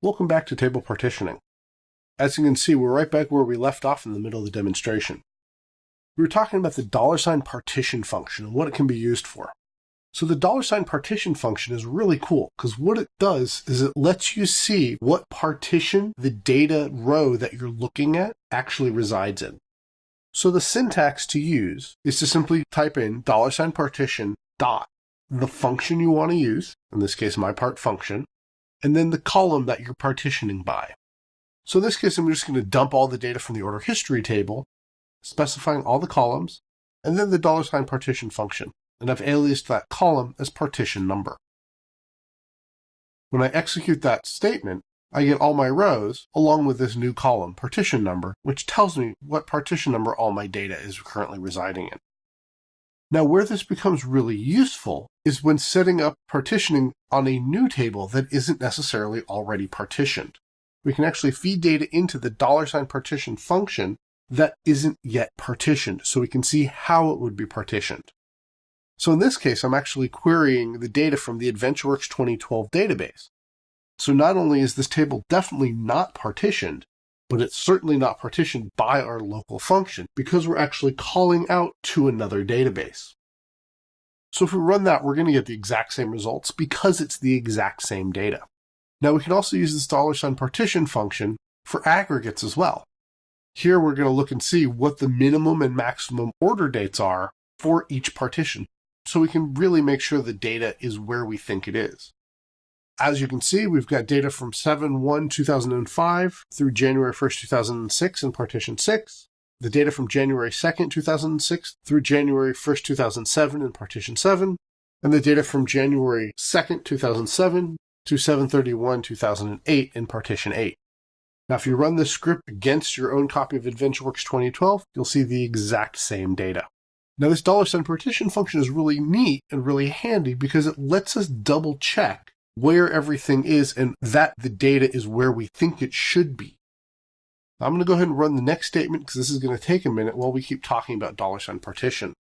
Welcome back to table partitioning. As you can see, we're right back where we left off in the middle of the demonstration. We were talking about the $partition function and what it can be used for. So the $partition function is really cool because what it does is it lets you see what partition the data row that you're looking at actually resides in. So the syntax to use is to simply type in $partition dot the function you want to use, in this case my part function, and then the column that you're partitioning by. So in this case, I'm just going to dump all the data from the order history table, specifying all the columns, and then the $partition function, and I've aliased that column as partition number. When I execute that statement, I get all my rows along with this new column, partition number, which tells me what partition number all my data is currently residing in. Now, where this becomes really useful is when setting up partitioning on a new table that isn't necessarily already partitioned. We can actually feed data into the $partition function that isn't yet partitioned, so we can see how it would be partitioned. So in this case, I'm actually querying the data from the AdventureWorks 2012 database. So not only is this table definitely not partitioned, but it's certainly not partitioned by our local function because we're actually calling out to another database. So if we run that, we're going to get the exact same results because it's the exact same data. Now we can also use this $partition function for aggregates as well. Here we're going to look and see what the minimum and maximum order dates are for each partition, so we can really make sure the data is where we think it is. As you can see, we've got data from 7/1/2005 through January 1st, 2006 in partition 6, the data from January 2nd, 2006 through January 1st, 2007 in partition 7, and the data from January 2nd, 2007 to 7/31/2008 in partition 8. Now, if you run this script against your own copy of AdventureWorks 2012, you'll see the exact same data. Now, this $partition function is really neat and really handy because it lets us double check where everything is and that the data is where we think it should be. I'm going to go ahead and run the next statement because this is going to take a minute while we keep talking about $partition.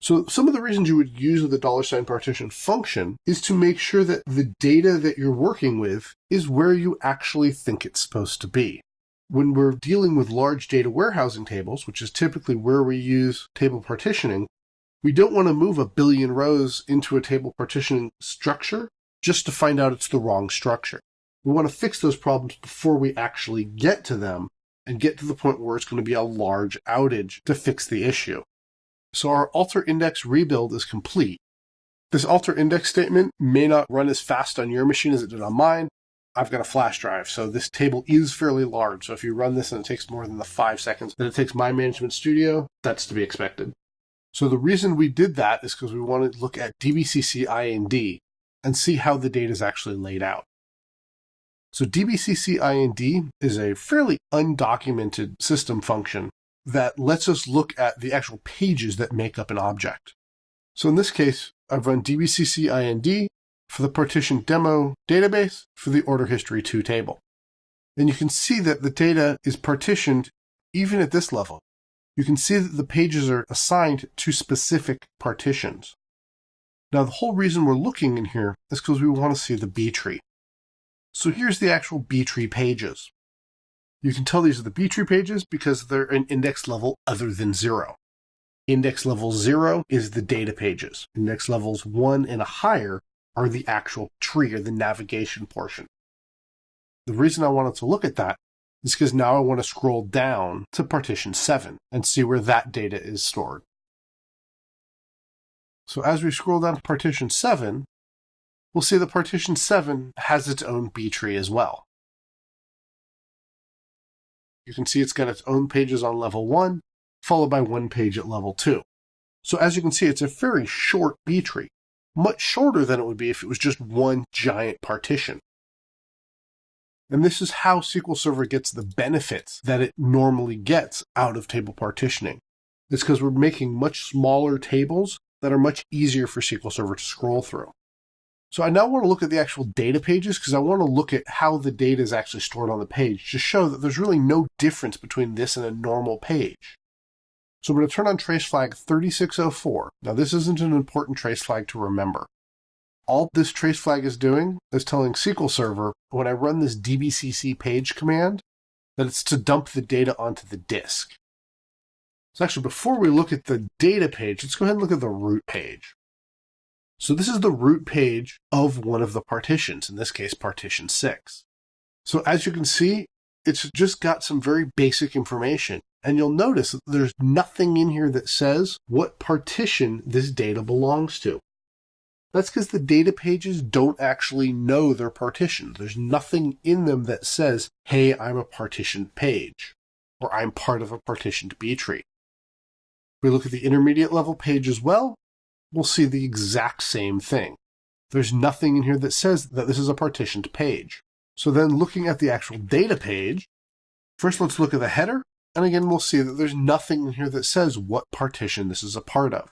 So some of the reasons you would use the $partition function is to make sure that the data that you're working with is where you actually think it's supposed to be. When we're dealing with large data warehousing tables, which is typically where we use table partitioning, we don't want to move 1 billion rows into a table partitioning structure just to find out it's the wrong structure. We want to fix those problems before we actually get to them and get to the point where it's going to be a large outage to fix the issue. So our alter index rebuild is complete. This alter index statement may not run as fast on your machine as it did on mine. I've got a flash drive, so this table is fairly large. So if you run this and it takes more than the 5 seconds that it takes my management studio, that's to be expected. So the reason we did that is because we want to look at dbcc-ind and see how the data is actually laid out. So dbcc-ind is a fairly undocumented system function that lets us look at the actual pages that make up an object. So in this case, I've run dbcc-ind for the partition demo database for the order history 2 table. And you can see that the data is partitioned even at this level. You can see that the pages are assigned to specific partitions. Now, the whole reason we're looking in here is because we want to see the B tree. So here's the actual B tree pages. You can tell these are the B tree pages because they're an index level other than 0. Index level 0 is the data pages. Index levels 1 and higher are the actual tree or the navigation portion. The reason I wanted to look at that is because now I want to scroll down to partition 7 and see where that data is stored. So as we scroll down to partition 7, we'll see that partition 7 has its own B tree as well. You can see it's got its own pages on level 1, followed by 1 page at level 2. So as you can see, it's a very short B tree, much shorter than it would be if it was just one giant partition. And this is how SQL Server gets the benefits that it normally gets out of table partitioning. It's because we're making much smaller tables that are much easier for SQL Server to scroll through. So I now want to look at the actual data pages because I want to look at how the data is actually stored on the page to show that there's really no difference between this and a normal page. So I'm going to turn on trace flag 3604. Now this isn't an important trace flag to remember. all this trace flag is doing is telling SQL Server, when I run this dbcc page command, that it's to dump the data onto the disk. So actually, before we look at the data page, let's go ahead and look at the root page. So this is the root page of one of the partitions, in this case, partition 6. So as you can see, it's just got some very basic information. And you'll notice that there's nothing in here that says what partition this data belongs to. That's because the data pages don't actually know their partitions. There's nothing in them that says, hey, I'm a partitioned page, or I'm part of a partitioned B tree. If we look at the intermediate level page as well, we'll see the exact same thing. There's nothing in here that says that this is a partitioned page. So then looking at the actual data page, first let's look at the header, and again we'll see that there's nothing in here that says what partition this is a part of.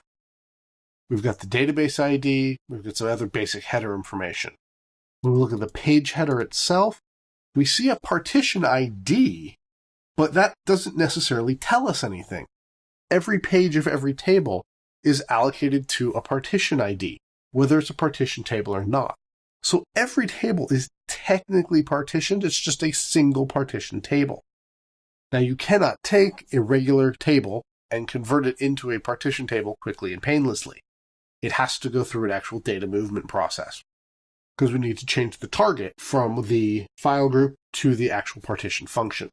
We've got the database ID, we've got some other basic header information. When we look at the page header itself, we see a partition ID, but that doesn't necessarily tell us anything. Every page of every table is allocated to a partition ID, whether it's a partition table or not. So every table is technically partitioned, it's just a single partition table. Now you cannot take a regular table and convert it into a partition table quickly and painlessly. It has to go through an actual data movement process, because we need to change the target from the file group to the actual partition function.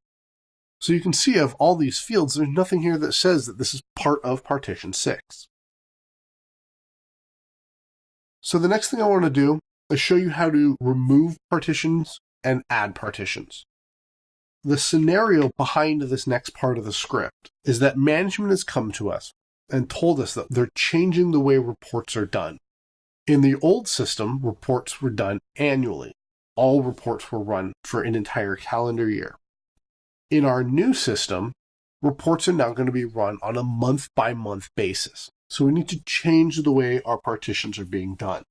So you can see of all these fields, there's nothing here that says that this is part of partition 6. So the next thing I want to do is show you how to remove partitions and add partitions. The scenario behind this next part of the script is that management has come to us and told us that they're changing the way reports are done. In the old system, reports were done annually. All reports were run for an entire calendar year. In our new system, reports are now going to be run on a month-by-month basis. So we need to change the way our partitions are being done.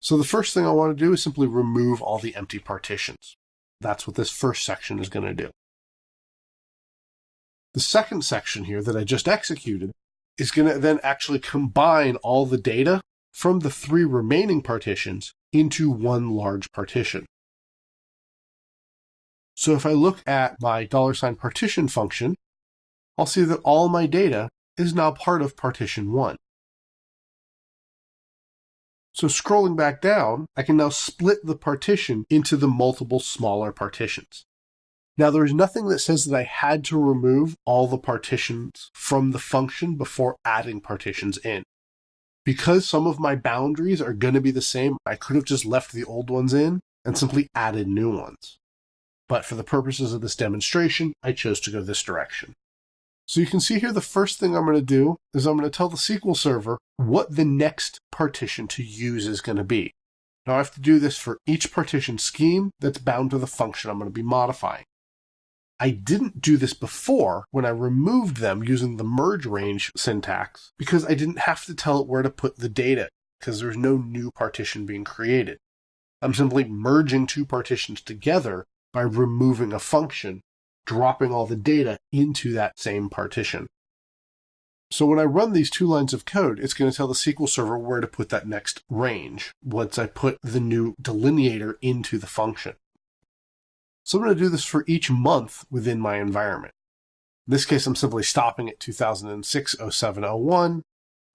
So the first thing I want to do is simply remove all the empty partitions. That's what this first section is going to do. The second section here that I just executed is going to then actually combine all the data from the 3 remaining partitions into one large partition. So if I look at my $partition function, I'll see that all my data is now part of partition 1. So scrolling back down, I can now split the partition into the multiple smaller partitions. Now there's nothing that says that I had to remove all the partitions from the function before adding partitions in. Because some of my boundaries are going to be the same, I could have just left the old ones in and simply added new ones. But for the purposes of this demonstration, I chose to go this direction. So you can see here the first thing I'm going to do is I'm going to tell the SQL Server what the next partition to use is going to be. Now I have to do this for each partition scheme that's bound to the function I'm going to be modifying. I didn't do this before when I removed them using the merge range syntax because I didn't have to tell it where to put the data because there's no new partition being created. I'm simply merging 2 partitions together by removing a function, dropping all the data into that same partition. So when I run these 2 lines of code, it's going to tell the SQL Server where to put that next range once I put the new delineator into the function. So I'm going to do this for each month within my environment. In this case, I'm simply stopping at 2006-07-01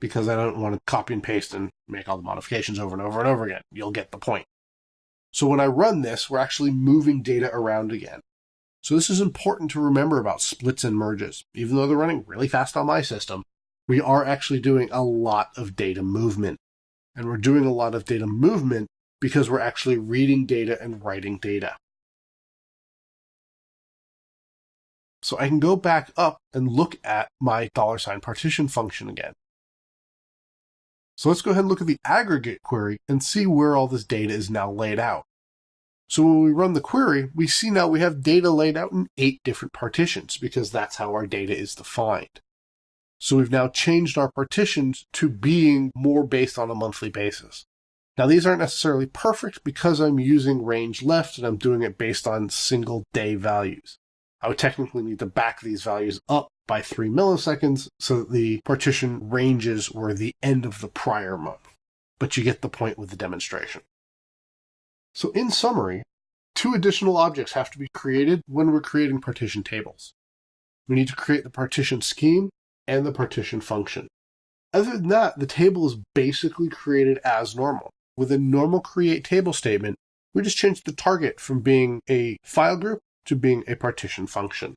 because I don't want to copy and paste and make all the modifications over and over and over again. You'll get the point. So when I run this, we're actually moving data around again. So this is important to remember about splits and merges. Even though they're running really fast on my system, we are actually doing a lot of data movement. And we're doing a lot of data movement because we're actually reading data and writing data. So I can go back up and look at my $partition function again. So let's go ahead and look at the aggregate query and see where all this data is now laid out. So when we run the query, we see now we have data laid out in 8 different partitions because that's how our data is defined. So we've now changed our partitions to being more based on a monthly basis. Now these aren't necessarily perfect because I'm using range left and I'm doing it based on single day values. I would technically need to back these values up by 3 milliseconds so that the partition ranges were the end of the prior month. but you get the point with the demonstration. So in summary, 2 additional objects have to be created when we're creating partition tables. We need to create the partition scheme and the partition function. Other than that, the table is basically created as normal. With a normal create table statement, we just change the target from being a file group to being a partition function.